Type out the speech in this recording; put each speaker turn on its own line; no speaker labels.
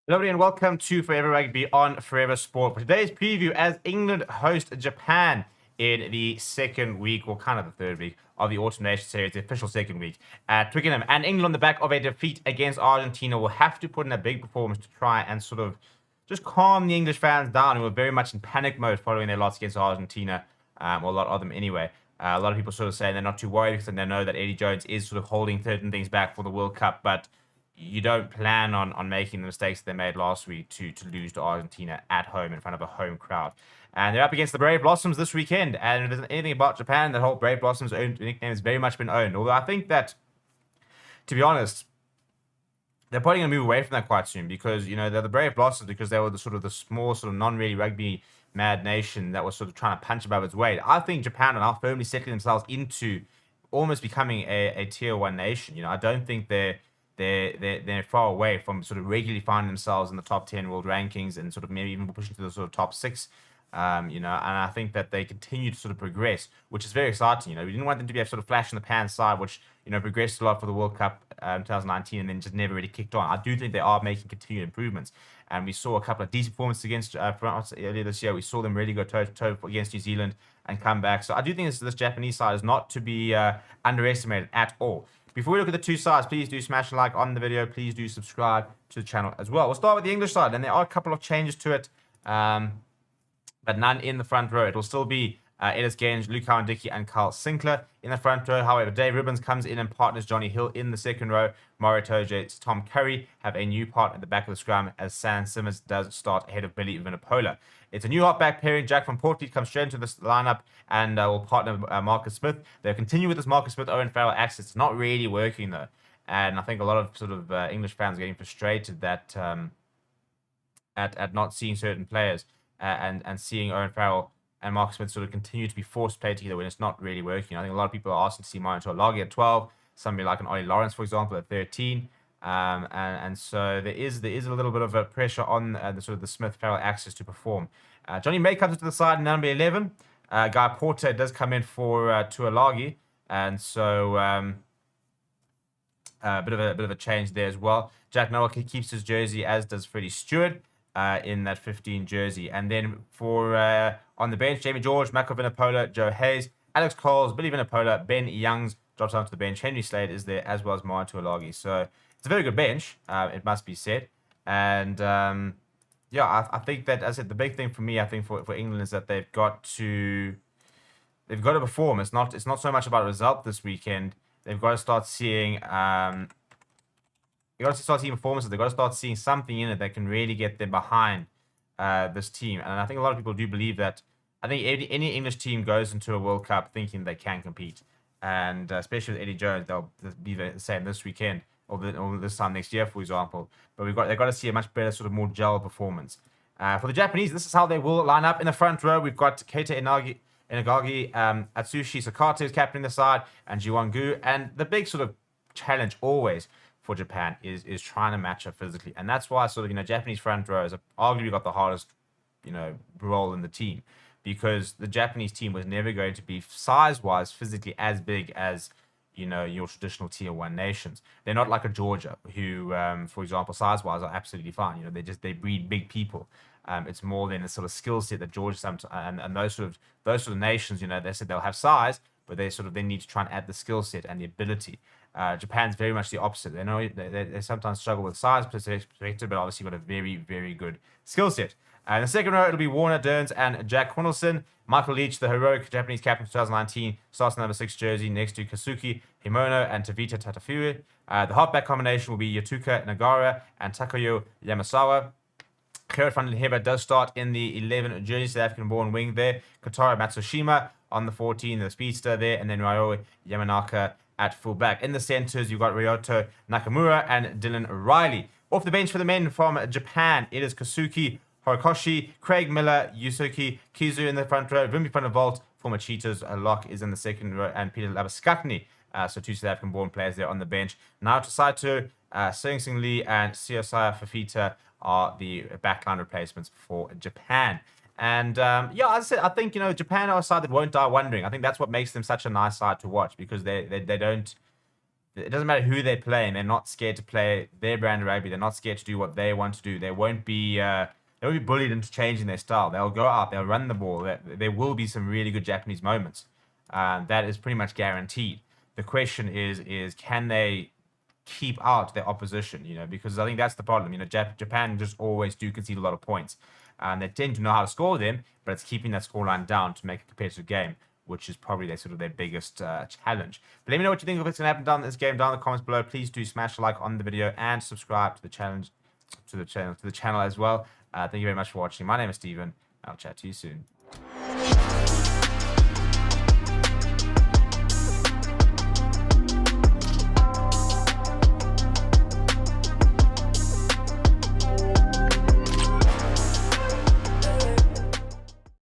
Hello and welcome to Forever Rugby on Forever Sport. For today's preview, as England host Japan in the second week, or kind of the third week of the Autumn Nations Series, the official second week at Twickenham. And England, on the back of a defeat against Argentina, will have to put in a big performance to try and sort of just calm the English fans down, who were very much in panic mode following their loss against Argentina, or a lot of them anyway. A lot of people sort of saying they're not too worried because they know that Eddie Jones is sort of holding certain things back for the World Cup, but you don't plan on making the mistakes they made last week to lose to Argentina at home in front of a home crowd. And they're up against the Brave Blossoms this weekend. And if there's anything about Japan, that whole Brave Blossoms nickname has very much been owned. Although I think that, to be honest, they're probably going to move away from that quite soon because, you know, they're the Brave Blossoms because they were the small, sort of non-really rugby mad nation that was sort of trying to punch above its weight. I think Japan are now firmly settling themselves into almost becoming a tier one nation. You know, I don't think they're far away from sort of regularly finding themselves in the top 10 world rankings and sort of maybe even pushing to the sort of top six. And I think that they continue to sort of progress, which is very exciting. You know, we didn't want them to be a sort of flash in the pan side, which, you know, progressed a lot for the World Cup 2019 and then just never really kicked on. I do think they are making continued improvements. And we saw a couple of decent performances against France earlier this year. We saw them really go toe-to-toe against New Zealand and come back. So I do think this Japanese side is not to be underestimated at all. Before we look at the two sides, please do smash a like on the video. Please do subscribe to the channel as well. We'll start with the English side, and there are a couple of changes to it, but none in the front row. It'll still be Ellis Genge, Luke Cowan-Dickie, and Carl Sinclair in the front row. However, Dave Ribbons comes in and partners Johnny Hill in the second row. Mario Toje, Tom Curry have a new part at the back of the scrum as Sam Simmons does start ahead of Billy Vunipola. It's a new halfback pairing. Jack van Poortvliet comes straight into this lineup and will partner Marcus Smith. They'll continue with this Marcus Smith, Owen Farrell axis. It's not really working though. And I think a lot of sort of English fans are getting frustrated that at not seeing certain players and seeing Owen Farrell and Marcus Smith sort of continue to be forced to play together when it's not really working. I think a lot of people are asking to see Mario Tuilagi at 12, somebody like an Ollie Lawrence, for example, at 13. And so there is a little bit of a pressure on the sort of the Smith-Farrell axis to perform. Johnny May comes to the side in number 11. Guy Porter does come in for Tuilagi, and so a bit of a change there as well. Jack Noah keeps his jersey, as does Freddie Stewart in that 15 jersey. And then for on the bench, Jamie George, Mako Vunipola, Joe Hayes, Alex Coles, Billy Vunipola, Ben Youngs drops onto the bench. Henry Slade is there as well as Mario Tuilagi. So it's a very good bench, it must be said. And yeah, I think that, as I said, the big thing for me, I think for England is that they've got to perform. It's not so much about a result this weekend. They've got to start seeing performances. They've got to start seeing something in it that can really get them behind this team. And I think a lot of people do believe that. I think any English team goes into a World Cup thinking they can compete, and especially with Eddie Jones, they'll be the same this weekend or this time next year, for example. But they've got to see a much better, sort of more gel performance. For the Japanese, this is how they will line up in the front row. We've got Keita Inagagi, Atsushi Sakata is captaining the side, and Jiwon Gu. And the big sort of challenge always for Japan is trying to match up physically, and that's why sort of, you know, Japanese front row has arguably got the hardest, you know, role in the team, because the Japanese team was never going to be size-wise physically as big as, you know, your traditional tier one nations. They're not like a Georgia who, for example, size-wise are absolutely fine. You know, they breed big people. It's more than the sort of skill set that Georgia and those sort of nations, you know, they said they'll have size, but they need to try and add the skill set and the ability. Japan's very much the opposite. They sometimes struggle with size perspective, but obviously got a very, very good skill set. In the second row, it'll be Warner Durns and Jack Cornelson. Michael Leach, the heroic Japanese captain 2019, starts in number 6 jersey next to Kazuki Himono and Tavita Tatafue. The halfback combination will be Yatuka Nagara and Takayo Yamasawa. Gerrit van den Heber does start in the 11 jersey, South African-born wing there. Kotaro Matsushima on the 14, the speedster there, and then Ryo Yamanaka at fullback. In the centers, you've got Ryoto Nakamura and Dylan Riley. Off the bench for the men from Japan, it is Kazuki Horikoshi, Craig Miller, Yusuke Kizu in the front row, Vimbi van der Walt, former Cheetahs, Locke is in the second row, and Peter Labaskakni. So two South African-born players there on the bench. Naoto Saito, Sing Lee, and Siosaya Fafita are the backline replacements for Japan. And yeah, as I said, I think, you know, Japan are a side that won't die wondering. I think that's what makes them such a nice side to watch, because they don't it doesn't matter who they're playing. They're not scared to play their brand of rugby. They're not scared to do what they want to do. They won't be bullied into changing their style. They'll go out. They'll run the ball. There will be some really good Japanese moments. That is pretty much guaranteed. The question is can they keep out their opposition? Because I think that's the problem. Japan just always do concede a lot of points. They tend to know how to score them, but it's keeping that scoreline down to make a competitive game, which is probably their biggest challenge. But let me know what you think of what's going to happen down this game down in the comments below. Please do smash a like on the video and subscribe to the channel as well. Thank you very much for watching. My name is Steven. I'll chat to you soon.